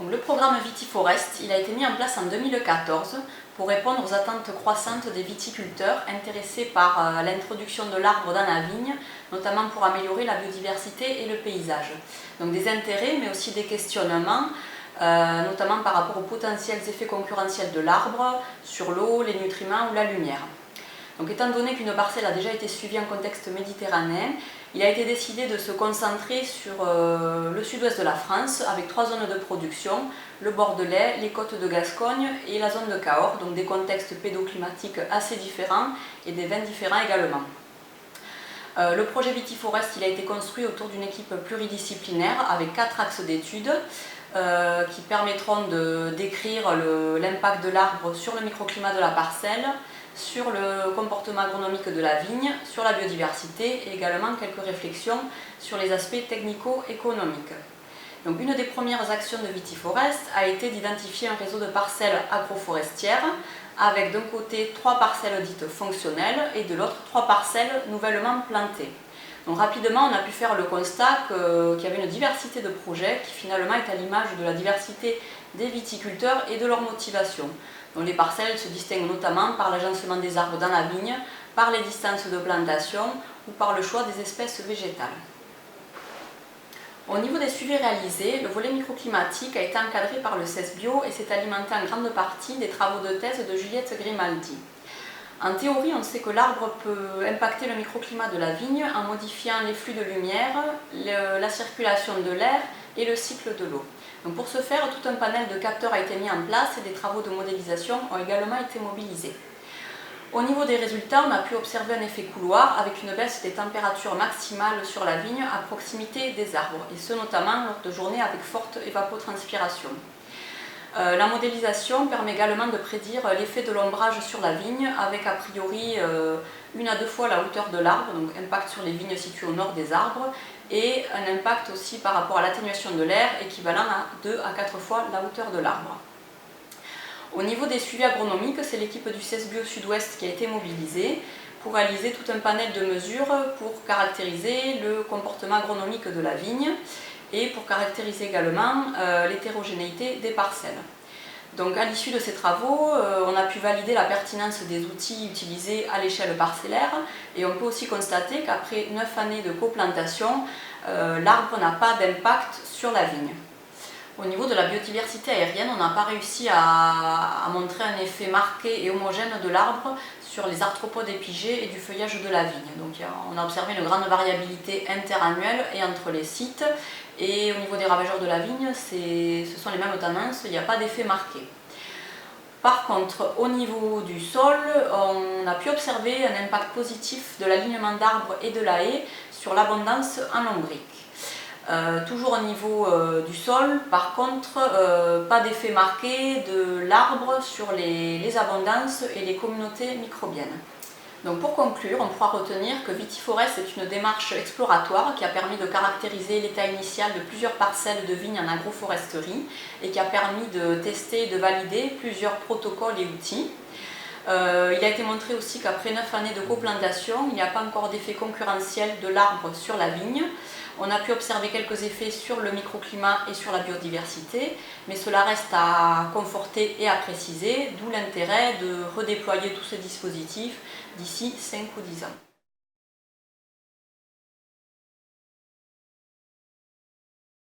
Donc, le programme Vitiforest il a été mis en place en 2014 pour répondre aux attentes croissantes des viticulteurs intéressés par l'introduction de l'arbre dans la vigne, notamment pour améliorer la biodiversité et le paysage. Donc des intérêts mais aussi des questionnements, notamment par rapport aux potentiels effets concurrentiels de l'arbre sur l'eau, les nutriments ou la lumière. Donc, étant donné qu'une parcelle a déjà été suivie en contexte méditerranéen, il a été décidé de se concentrer sur le sud-ouest de la France avec 3 zones de production, le Bordelais, les côtes de Gascogne et la zone de Cahors, donc des contextes pédoclimatiques assez différents et des vins différents également. Le projet Vitiforest il a été construit autour d'une équipe pluridisciplinaire avec 4 axes d'études qui permettront de décrire l'impact de l'arbre sur le microclimat de la parcelle, sur le comportement agronomique de la vigne, sur la biodiversité et également quelques réflexions sur les aspects technico-économiques. Donc, une des premières actions de Vitiforest a été d'identifier un réseau de parcelles agroforestières avec d'un côté 3 parcelles dites fonctionnelles et de l'autre 3 parcelles nouvellement plantées. Donc, rapidement, on a pu faire le constat qu'il y avait une diversité de projets qui finalement est à l'image de la diversité des viticulteurs et de leur motivation. Donc, les parcelles se distinguent notamment par l'agencement des arbres dans la vigne, par les distances de plantation ou par le choix des espèces végétales. Au niveau des suivis réalisés, le volet microclimatique a été encadré par le CESBio et s'est alimenté en grande partie des travaux de thèse de Juliette Grimaldi. En théorie, on sait que l'arbre peut impacter le microclimat de la vigne en modifiant les flux de lumière, la circulation de l'air et le cycle de l'eau. Donc, pour ce faire, tout un panel de capteurs a été mis en place et des travaux de modélisation ont également été mobilisés. Au niveau des résultats, on a pu observer un effet couloir avec une baisse des températures maximales sur la vigne à proximité des arbres, et ce notamment lors de journées avec forte évapotranspiration. La modélisation permet également de prédire l'effet de l'ombrage sur la vigne avec a priori 1 à 2 fois la hauteur de l'arbre, donc impact sur les vignes situées au nord des arbres, et un impact aussi par rapport à l'atténuation de l'air équivalent à 2 à 4 fois la hauteur de l'arbre. Au niveau des suivis agronomiques, c'est l'équipe du CESBio Sud-Ouest qui a été mobilisée pour réaliser tout un panel de mesures pour caractériser le comportement agronomique de la vigne et pour caractériser également l'hétérogénéité des parcelles. Donc, à l'issue de ces travaux, on a pu valider la pertinence des outils utilisés à l'échelle parcellaire et on peut aussi constater qu'après 9 années de coplantation, l'arbre n'a pas d'impact sur la vigne. Au niveau de la biodiversité aérienne, on n'a pas réussi à montrer un effet marqué et homogène de l'arbre sur les arthropodes épigés et du feuillage de la vigne. Donc, on a observé une grande variabilité interannuelle et entre les sites. Et au niveau des ravageurs de la vigne, ce sont les mêmes tendances, il n'y a pas d'effet marqué. Par contre, au niveau du sol, on a pu observer un impact positif de l'alignement d'arbres et de la haie sur l'abondance en lombric. Toujours au niveau du sol, par contre, pas d'effet marqué de l'arbre sur les abondances et les communautés microbiennes. Donc, pour conclure, on pourra retenir que Vitiforest est une démarche exploratoire qui a permis de caractériser l'état initial de plusieurs parcelles de vignes en agroforesterie et qui a permis de tester et de valider plusieurs protocoles et outils. Il a été montré aussi qu'après 9 années de coplantation, il n'y a pas encore d'effet concurrentiel de l'arbre sur la vigne. On a pu observer quelques effets sur le microclimat et sur la biodiversité, mais cela reste à conforter et à préciser, d'où l'intérêt de redéployer tous ces dispositifs d'ici 5 ou 10 ans.